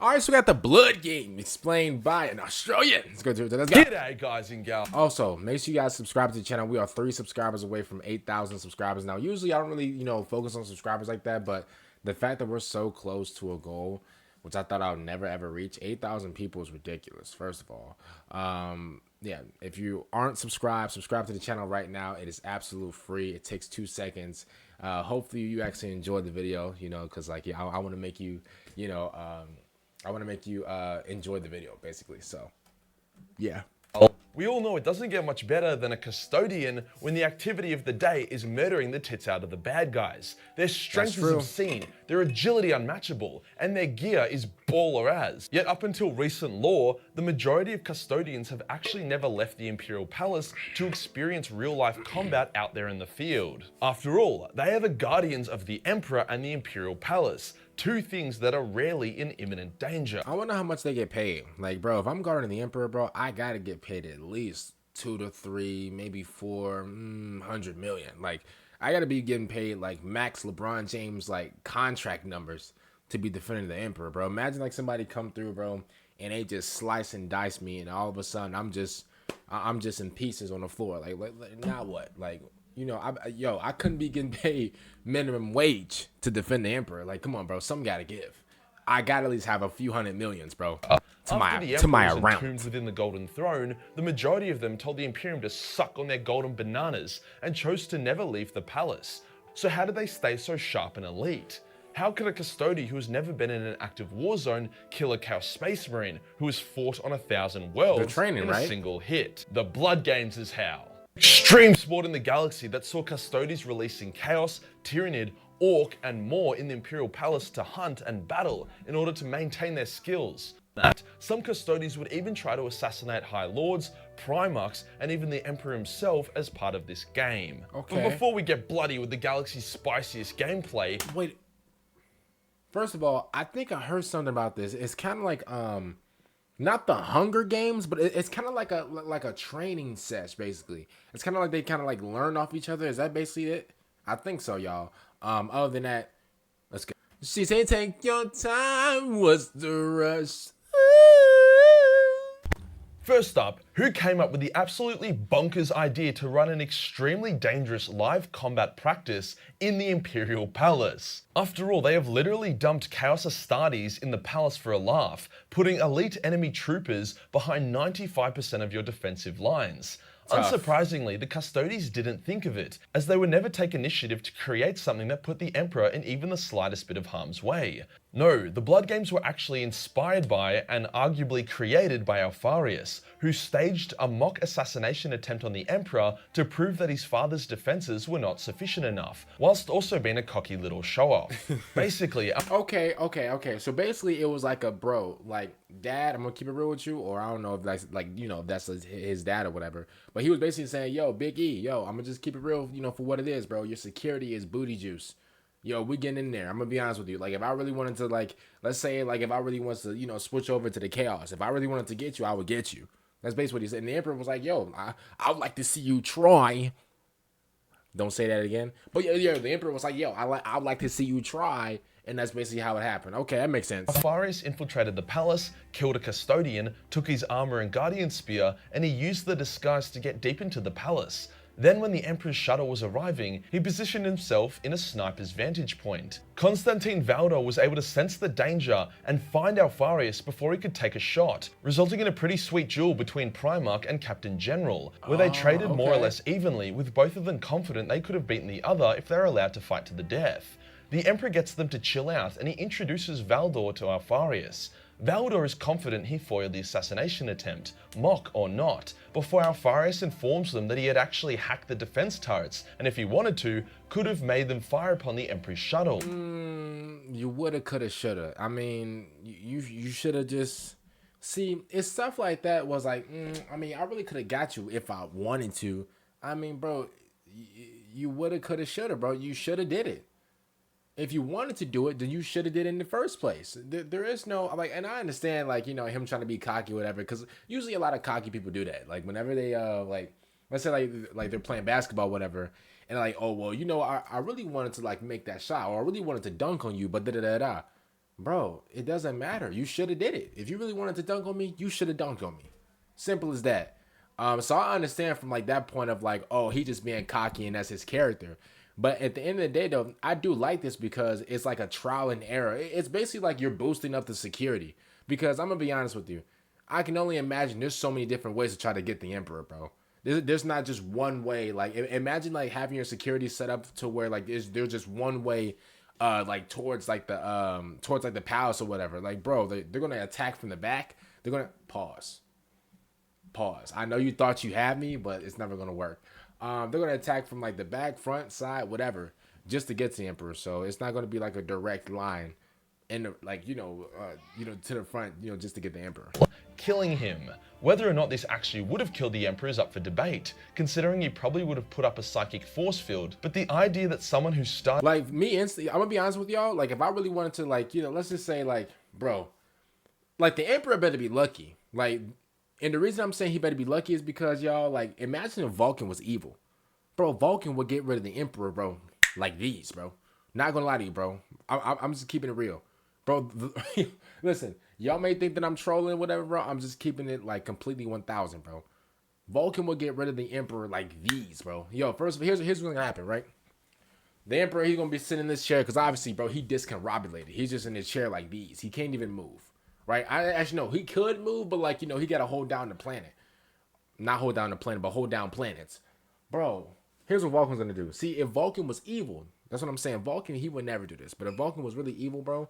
All right, so we got the Blood Game explained by an Australian. Let's go. G'day, guys and gals. Also, make sure you guys subscribe to the channel. We are 3 subscribers away from 8,000 subscribers. Now, usually I don't really, focus on subscribers like that, but the fact that we're so close to a goal, which I thought I would never ever reach, 8,000 people is ridiculous, first of all. Yeah, if you aren't subscribed, subscribe to the channel right now. It is absolute free. It takes 2 seconds. Hopefully you actually enjoyed the video, because I want to make you, I want to make you enjoy the video, basically. So, yeah. We all know it doesn't get much better than a custodian when the activity of the day is murdering the tits out of the bad guys. Their strength is obscene, their agility unmatchable, and their gear is baller as. Yet up until recent lore, the majority of custodians have actually never left the Imperial Palace to experience real-life combat out there in the field. After all, they are the guardians of the Emperor and the Imperial Palace, two things that are rarely in imminent danger. I wonder how much they get paid. Like, bro, if I'm guarding the Emperor, bro, I gotta get paid at least 2 to 3, maybe 400 million. Like, I gotta be getting paid like max LeBron James like contract numbers to be defending the Emperor, bro. Imagine like somebody come through, bro, and they just slice and dice me, and all of a sudden I'm just in pieces on the floor. Like now what? Like, I couldn't be getting paid minimum wage to defend the Emperor. Like, come on, bro, something gotta give. I gotta at least have a few hundred millions, bro, to my account. Entombed within the Golden Throne, the majority of them told the Imperium to suck on their golden bananas and chose to never leave the palace. So how did they stay so sharp and elite? How could a custodian who has never been in an active war zone kill a Chaos Space Marine who has fought on 1,000 worlds in a single hit? The Blood Games is how. Extreme sport in the galaxy that saw Custodes releasing Chaos, Tyranid, Orc, and more in the Imperial Palace to hunt and battle in order to maintain their skills. Some Custodes would even try to assassinate High Lords, Primarchs, and even the Emperor himself as part of this game. Okay. But before we get bloody with the galaxy's spiciest gameplay... Wait. First of all, I think I heard something about this. It's kind of like, not the Hunger Games, but it's kind of like a training sesh, basically. It's kind of like they kind of like learn off each other. Is that basically it? I think so, y'all. Other than that, let's go. She said, take your time, what's the rush? First up, who came up with the absolutely bonkers idea to run an extremely dangerous live combat practice in the Imperial Palace? After all, they have literally dumped Chaos Astartes in the palace for a laugh, putting elite enemy troopers behind 95% of your defensive lines. Tough. Unsurprisingly, the Custodes didn't think of it, as they would never take initiative to create something that put the Emperor in even the slightest bit of harm's way. No, the Blood Games were actually inspired by and arguably created by Alpharius, who staged a mock assassination attempt on the Emperor to prove that his father's defenses were not sufficient enough, whilst also being a cocky little show-off. Basically... Okay. So basically it was like a bro, like, dad, I'm gonna keep it real with you, or I don't know if that's like, if that's his dad or whatever. But he was basically saying, yo, Big E, I'm gonna just keep it real, for what it is, bro. Your security is booty juice. Yo, we getting in there. I'm gonna be honest with you. Like, if I really wanted to, like, let's say, like, if I really wanted to, switch over to the Chaos, if I really wanted to get you, I would get you. That's basically what he said. And the Emperor was like, yo, I would like to see you try. Don't say that again. But yeah, the Emperor was like, yo, I would like to see you try. And that's basically how it happened. Okay, that makes sense. Alpharius infiltrated the palace, killed a custodian, took his armor and guardian spear, and he used the disguise to get deep into the palace. Then when the Emperor's shuttle was arriving, he positioned himself in a sniper's vantage point. Constantine Valdor was able to sense the danger and find Alpharius before he could take a shot, resulting in a pretty sweet duel between Primarch and Captain General, where they traded more or less evenly, with both of them confident they could have beaten the other if they were allowed to fight to the death. The Emperor gets them to chill out and he introduces Valdor to Alpharius. Valdor is confident he foiled the assassination attempt, mock or not, before Alpharius informs them that he had actually hacked the defense turrets, and if he wanted to, could have made them fire upon the Emperor's shuttle. You woulda, coulda, shoulda. I mean, you shoulda just... See, it's stuff like that was like, I mean, I really coulda got you if I wanted to. I mean, bro, you woulda, coulda, shoulda, bro. You shoulda did it. If you wanted to do it, then you should have did it in the first place. There is no, like, and I understand, like, him trying to be cocky or whatever, because usually a lot of cocky people do that. Like, whenever they, like, let's say, like they're playing basketball or whatever, and like, oh, well, I really wanted to, like, make that shot, or I really wanted to dunk on you, but da-da-da-da. Bro, it doesn't matter. You should have did it. If you really wanted to dunk on me, you should have dunked on me. Simple as that. So I understand from like that point of like, oh, he just being cocky and that's his character. But at the end of the day, though, I do like this because it's like a trial and error. It's basically like you're boosting up the security. Because I'm gonna be honest with you, I can only imagine there's so many different ways to try to get the Emperor, bro. There's not just one way. Like imagine like having your security set up to where like there's just one way, like towards like the palace or whatever. Like bro, they're gonna attack from the back. They're gonna pause. I know you thought you had me, but it's never gonna work. They're gonna attack from like the back, front, side, whatever, just to get to the Emperor. So it's not gonna be like a direct line, in like to the front, just to get the Emperor. Killing him. Whether or not this actually would have killed the Emperor is up for debate, considering he probably would have put up a psychic force field, but the idea that someone who started Like me instantly, I'm gonna be honest with y'all, like if I really wanted to like, let's just say like, bro, like the Emperor better be lucky. Like, and the reason I'm saying he better be lucky is because y'all, like, imagine if Vulcan was evil. Bro, Vulcan would get rid of the Emperor, bro, like these, bro. Not gonna lie to you, bro. I'm just keeping it real. Bro, listen, y'all may think that I'm trolling, whatever, bro. I'm just keeping it like completely 1000, bro. Vulcan will get rid of the Emperor like these, bro. Yo, first, here's what's gonna happen, right? The Emperor, he's gonna be sitting in this chair because obviously, bro, he discombobulated. He's just in his chair like these. He can't even move, right? I actually know he could move, but like, he got to hold down the planet. Not hold down the planet, but hold down planets. Bro, here's what Vulcan's gonna do. See, if Vulcan was evil, that's what I'm saying. Vulcan, he would never do this. But if Vulcan was really evil, bro,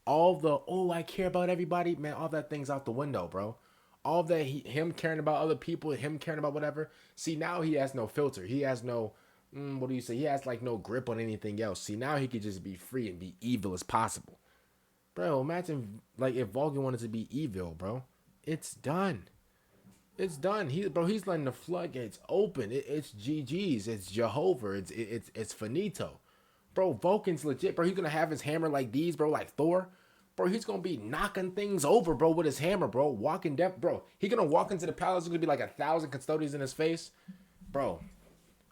all the, oh, I care about everybody, man, all that thing's out the window, bro. All that, him caring about other people, him caring about whatever. See, now he has no filter. He has no, what do you say? He has like no grip on anything else. See, now he could just be free and be evil as possible. Bro, imagine like if Vulcan wanted to be evil, bro. It's done. It's done. He's letting the floodgates open. It's GG's. It's Jehovah. It's finito. Bro, Vulcan's legit, bro. He's gonna have his hammer like these, bro, like Thor. Bro, he's gonna be knocking things over, bro, with his hammer, bro. Walking death, bro. He's gonna walk into the palace. There's gonna be like 1,000 custodians in his face, bro.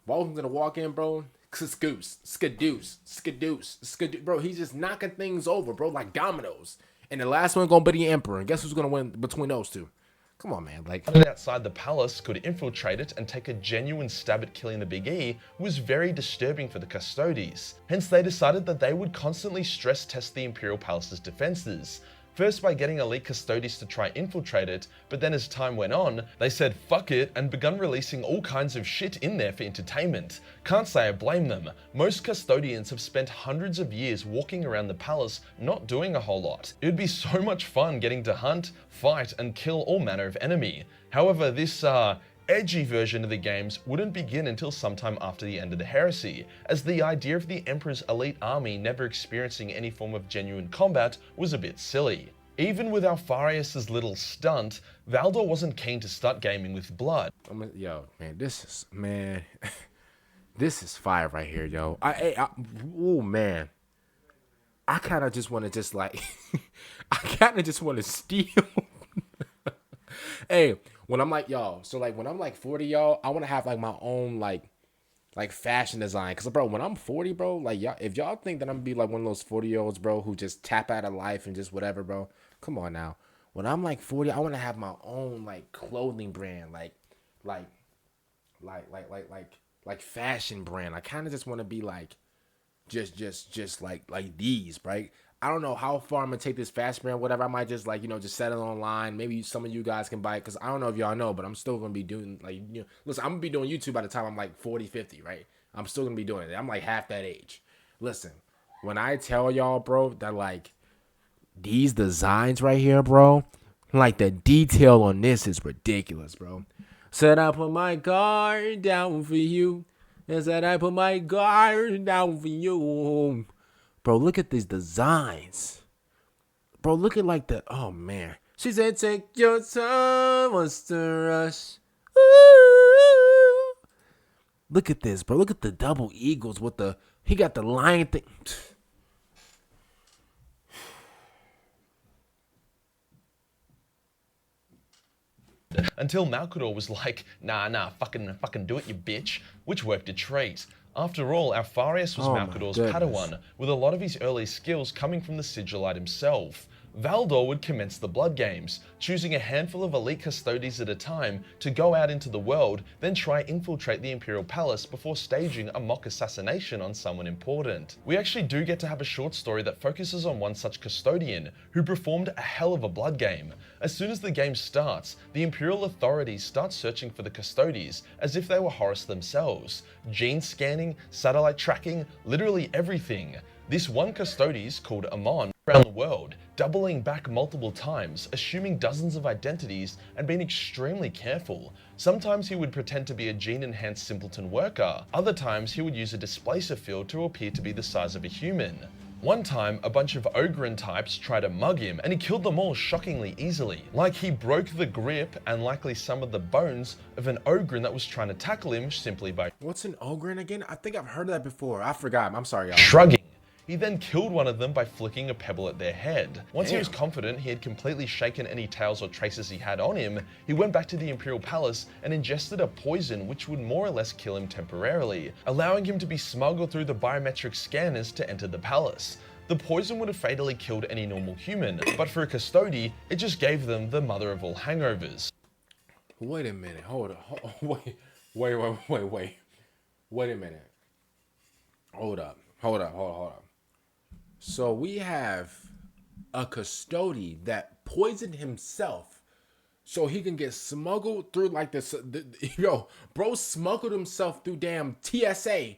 Vulcan's gonna walk in, bro. Skadoosh. Bro, he's just knocking things over, bro, like dominoes. And the last one gonna be the Emperor. And guess who's gonna win between those two? Come on, man. Like, outside the palace could infiltrate it and take a genuine stab at killing the Big E was very disturbing for the Custodes. Hence, they decided that they would constantly stress test the Imperial Palace's defenses. First by getting elite Custodes to try infiltrate it, but then as time went on, they said fuck it and begun releasing all kinds of shit in there for entertainment. Can't say I blame them. Most Custodians have spent hundreds of years walking around the palace not doing a whole lot. It would be so much fun getting to hunt, fight, and kill all manner of enemy. However, this edgy version of the games wouldn't begin until sometime after the end of the heresy, as the idea of the Emperor's elite army never experiencing any form of genuine combat was a bit silly. Even with Alpharius' little stunt, Valdor wasn't keen to start gaming with blood. Yo, man, this is fire right here, yo. Oh man, I kind of just want to I kind of just want to steal. Hey, when I'm like, y'all, so like when I'm like 40, y'all, I want to have like my own like fashion design. Cause bro, when I'm 40, bro, like y'all, if y'all think that I'm gonna be like one of those 40-year-olds, bro, who just tap out of life and just whatever, bro, come on now. When I'm like 40, I want to have my own like clothing brand, like fashion brand. I kind of just want to be like, just like these, right? I don't know how far I'm gonna take this fashion brand, whatever. I might just like, just set it online. Maybe some of you guys can buy it, because I don't know if y'all know, but I'm still gonna be doing like, listen, I'm gonna be doing YouTube by the time I'm like 40, 50, right? I'm still gonna be doing it. I'm like half that age. Listen, when I tell y'all, bro, that like these designs right here, bro, like the detail on this is ridiculous, bro. Said I put my guard down for you. And said I put my guard down for you. Bro, look at these designs. Bro, look at like the, oh man. She said, take your time, what's the rush? Ooh. Look at this, bro. Look at the double eagles with he got the lion thing. Until Malkador was like, nah, fucking do it, you bitch, which worked a treat. After all, Alpharius was Oh my Malcador's goodness. Padawan, with a lot of his early skills coming from the Sigillite himself. Valdor would commence the Blood Games, choosing a handful of elite Custodes at a time to go out into the world, then try infiltrate the Imperial Palace before staging a mock assassination on someone important. We actually do get to have a short story that focuses on one such custodian, who performed a hell of a Blood Game. As soon as the game starts, the Imperial authorities start searching for the Custodes as if they were Horus themselves. Gene scanning, satellite tracking, literally everything. This one Custodes, called Amon, around the world, doubling back multiple times, assuming dozens of identities, and being extremely careful. Sometimes he would pretend to be a gene-enhanced simpleton worker, other times he would use a displacer field to appear to be the size of a human. One time, a bunch of Ogryn types tried to mug him, and he killed them all shockingly easily. Like he broke the grip and likely some of the bones of an Ogryn that was trying to tackle him simply by What's an Ogryn again? I think I've heard of that before. I forgot. I'm sorry, y'all. shrugging. He then killed one of them by flicking a pebble at their head. Once he was Damn. confident he had completely shaken any tails or traces he had on him, he went back to the Imperial Palace and ingested a poison which would more or less kill him temporarily, allowing him to be smuggled through the biometric scanners to enter the palace. The poison would have fatally killed any normal human, but for a Custode, it just gave them the mother of all hangovers. Wait a minute. Hold on. Wait a minute. Hold up. So we have a Custode that poisoned himself so he can get smuggled through like this. Bro smuggled himself through damn TSA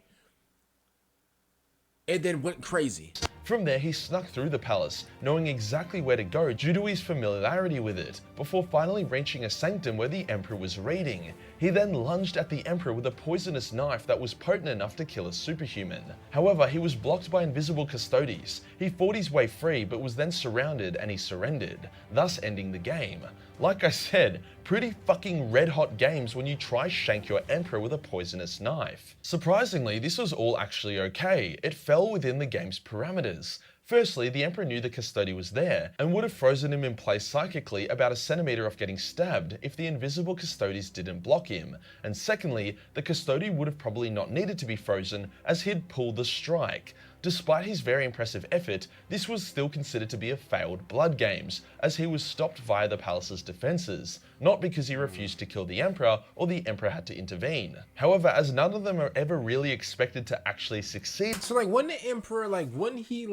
and then went crazy. From there, he snuck through the palace, knowing exactly where to go due to his familiarity with it, before finally reaching a sanctum where the Emperor was raiding. He then lunged at the Emperor with a poisonous knife that was potent enough to kill a superhuman. However, he was blocked by invisible Custodes. He fought his way free, but was then surrounded and he surrendered, thus ending the game. Like I said, pretty fucking red hot games when you try shank your Emperor with a poisonous knife. Surprisingly, this was all actually okay. It fell within the game's parameters. Firstly, the Emperor knew the Custode was there, and would have frozen him in place psychically about a centimeter off getting stabbed if the invisible Custodes didn't block him. And secondly, the Custode would have probably not needed to be frozen as he'd pulled the strike. Despite his very impressive effort, this was still considered to be a failed Blood Games, as he was stopped via the palace's defenses, not because he refused to kill the Emperor or the Emperor had to intervene. However, as none of them are ever really expected to actually succeed. So like when the Emperor, wouldn't he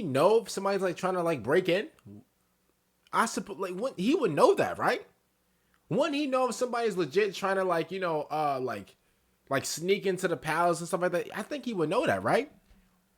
know if somebody's like trying to like break in? I suppose he would know that, right? Wouldn't he know if somebody's legit trying to like sneak into the palace and stuff like that? I think he would know that, right?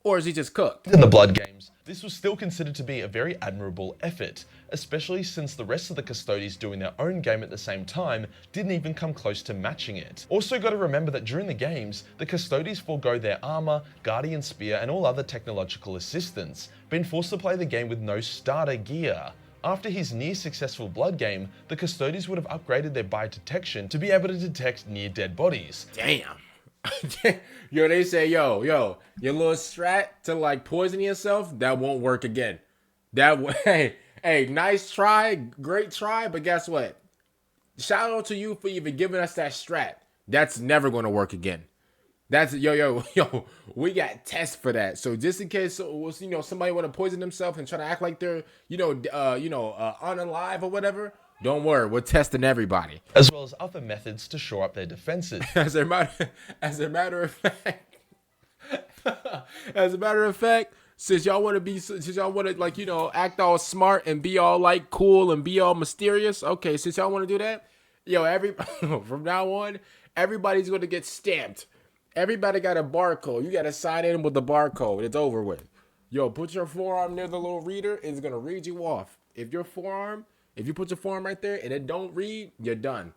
Or is he just cooked? In the Blood Games, this was still considered to be a very admirable effort, especially since the rest of the Custodes doing their own game at the same time didn't even come close to matching it. Also got to remember that during the games, the Custodes forego their armor, guardian spear, and all other technological assistance, being forced to play the game with no starter gear. After his near-successful Blood Game, the Custodes would have upgraded their biodetection to be able to detect near-dead bodies. Damn. Yo, they say, yo, your little strat to like poison yourself, that won't work again. Hey, nice try, great try, but guess what? Shout out to you for even giving us that strat. That's never gonna work again. That's yo, we got tests for that. So just in case, somebody want to poison themselves and try to act like they're, unalive or whatever, don't worry, we're testing everybody. As well as other methods to shore up their defenses. As a matter of fact, since y'all want to act all smart and be all like cool and be all mysterious, okay, since y'all want to do that, from now on, everybody's going to get stamped. Everybody got a barcode. You got to sign in with the barcode. It's over with. Yo, put your forearm near the little reader. It's going to read you off. If you put your forearm right there and it don't read, you're done.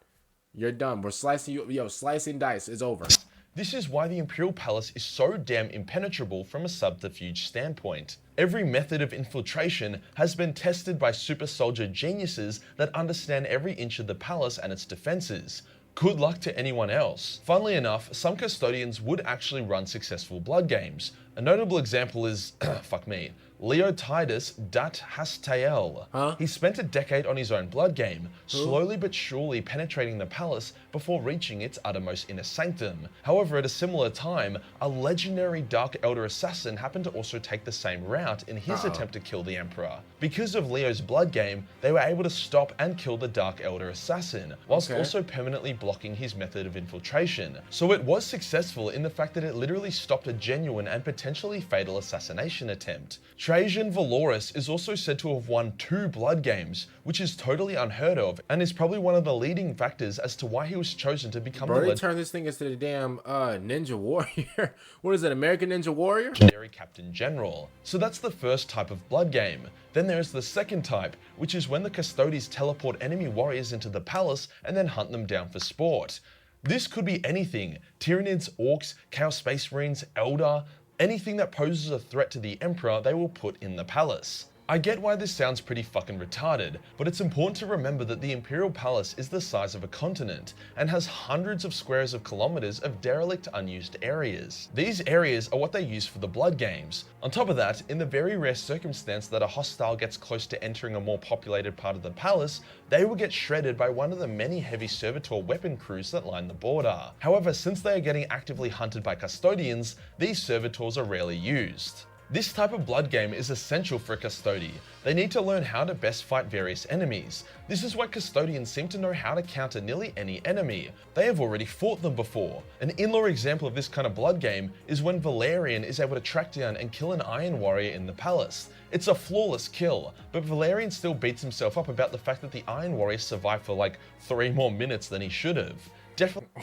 You're done. We're slicing you. Yo, slicing dice. It's over. This is why the Imperial Palace is so damn impenetrable from a subterfuge standpoint. Every method of infiltration has been tested by super soldier geniuses that understand every inch of the palace and its defenses. Good luck to anyone else. Funnily enough, some custodians would actually run successful Blood Games. A notable example is, fuck me, Leotidas Dat Hastael. Huh? He spent a decade on his own blood game, slowly but surely penetrating the palace before reaching its uttermost inner sanctum. However, at a similar time, a legendary Dark Elder assassin happened to also take the same route in his attempt to kill the Emperor. Because of Leo's blood game, they were able to stop and kill the Dark Elder assassin, whilst also permanently blocking his method of infiltration. So it was successful in the fact that it literally stopped a genuine and potentially fatal assassination attempt. Trajan Valoris is also said to have won 2 blood games, which is totally unheard of, and is probably one of the leading factors as to why he was chosen to become Bro, they turned this thing into the damn Ninja Warrior. What is it, American Ninja Warrior? Legendary Captain General. So that's the first type of blood game. Then there's the second type, which is when the Custodes teleport enemy warriors into the palace and then hunt them down for sport. This could be anything: Tyranids, Orcs, Chaos Space Marines, Eldar. Anything that poses a threat to the Emperor, they will put in the palace. I get why this sounds pretty fucking retarded, but it's important to remember that the Imperial Palace is the size of a continent and has hundreds of squares of kilometers of derelict unused areas. These areas are what they use for the blood games. On top of that, in the very rare circumstance that a hostile gets close to entering a more populated part of the palace, they will get shredded by one of the many heavy servitor weapon crews that line the border. However, since they are getting actively hunted by custodians, these servitors are rarely used. This type of blood game is essential for a custody. They need to learn how to best fight various enemies. This is why custodians seem to know how to counter nearly any enemy. They have already fought them before. An in-lore example of this kind of blood game is when Valerian is able to track down and kill an Iron Warrior in the palace. It's a flawless kill, but Valerian still beats himself up about the fact that the Iron Warrior survived for like 3 more minutes than he should have. Definitely.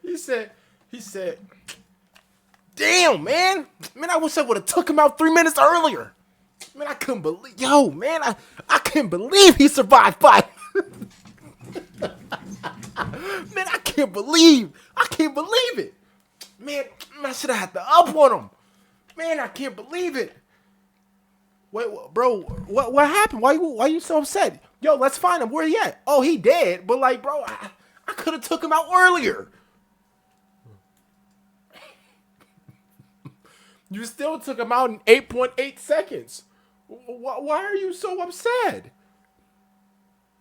He said, damn, man. Man, I wish I would have took him out 3 minutes earlier. Man, I couldn't believe, I couldn't believe he survived 5. Man, I can't believe it. Man, I should have had the up on him. Man, I can't believe it. Wait, bro, what happened? Why you so upset? Yo, let's find him. Where he at? Oh, he dead. But like, bro, I could have took him out earlier. You still took him out in 8.8 seconds. Why are you so upset?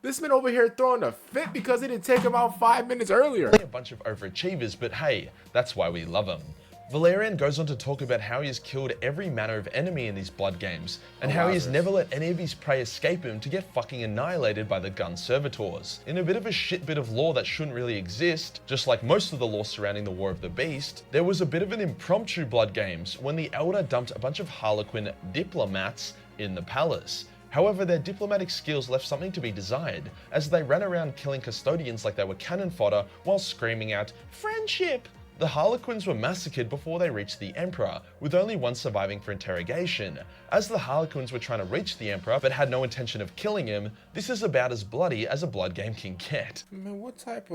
This man over here throwing a fit because he didn't take him out 5 minutes earlier. A bunch of overachievers, but hey, that's why we love him. Valerian goes on to talk about how he has killed every manner of enemy in these blood games, and how he has never let any of his prey escape him to get fucking annihilated by the gun servitors. In a bit of a shit bit of lore that shouldn't really exist, just like most of the lore surrounding the War of the Beast, there was a bit of an impromptu blood games when the Eldar dumped a bunch of Harlequin diplomats in the palace. However, their diplomatic skills left something to be desired, as they ran around killing custodians like they were cannon fodder while screaming out, "Friendship!" The Harlequins were massacred before they reached the Emperor, with only one surviving for interrogation. As the Harlequins were trying to reach the Emperor but had no intention of killing him, this is about as bloody as a blood game can get. Man, what type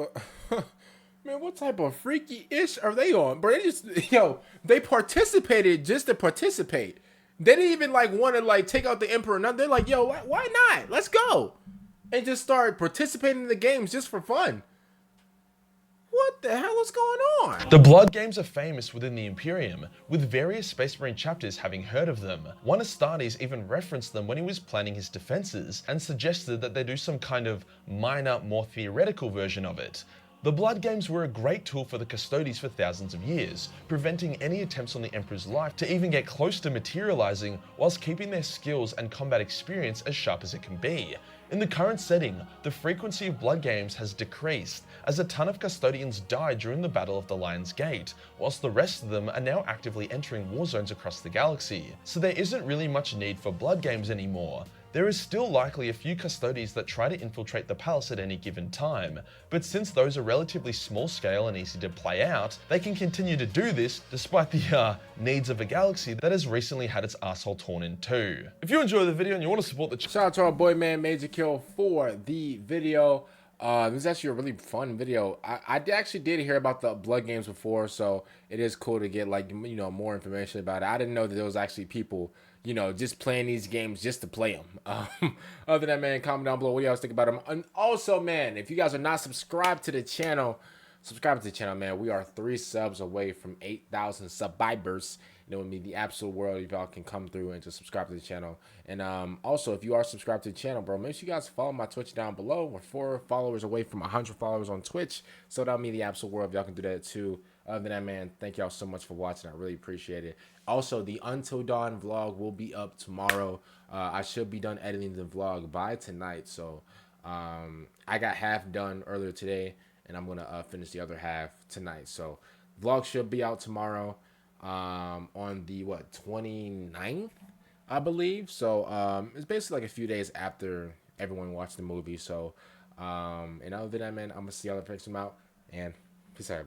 of freaky-ish are they on? Bro, they participated just to participate. They didn't even want to take out the Emperor. Nothing. They're like, yo, why not? Let's go. And just start participating in the games just for fun. What the hell is going on? The blood games are famous within the Imperium, with various Space Marine chapters having heard of them. One Astartes even referenced them when he was planning his defenses, and suggested that they do some kind of minor, more theoretical version of it. The blood games were a great tool for the Custodes for thousands of years, preventing any attempts on the Emperor's life to even get close to materializing, whilst keeping their skills and combat experience as sharp as it can be. In the current setting, the frequency of blood games has decreased, as a ton of custodians died during the Battle of the Lion's Gate, whilst the rest of them are now actively entering war zones across the galaxy. So there isn't really much need for blood games anymore. There is still likely a few Custodes that try to infiltrate the palace at any given time, but since those are relatively small scale and easy to play out, they can continue to do this despite the needs of a galaxy that has recently had its asshole torn in two. If you enjoy the video and you want to support the channel, shout out to our boy man Majorkill for the video. This is actually a really fun video. I actually did hear about the blood games before, so it is cool to get more information about it. I didn't know that there was actually people just playing these games just to play them. Other than that, man, comment down below what you guys think about them. And also, man, if you guys are not subscribed to the channel, subscribe to the channel, man. We are 3 subs away from 8,000 subscribers. it would mean the absolute world if y'all can come through and just subscribe to the channel. And also, if you are subscribed to the channel, bro, make sure you guys follow my Twitch down below. We're 4 followers away from 100 followers on Twitch, so that'll mean the absolute world if y'all can do that too. Other than that, man, thank y'all so much for watching. I really appreciate it. Also, the Until Dawn vlog will be up tomorrow. I should be done editing the vlog by tonight, so I got half done earlier today, and I'm gonna finish the other half tonight. So vlog should be out tomorrow on the 29th, I believe. So it's basically like a few days after everyone watched the movie. So and other than that, man, I'm gonna see y'all next time out, and peace out.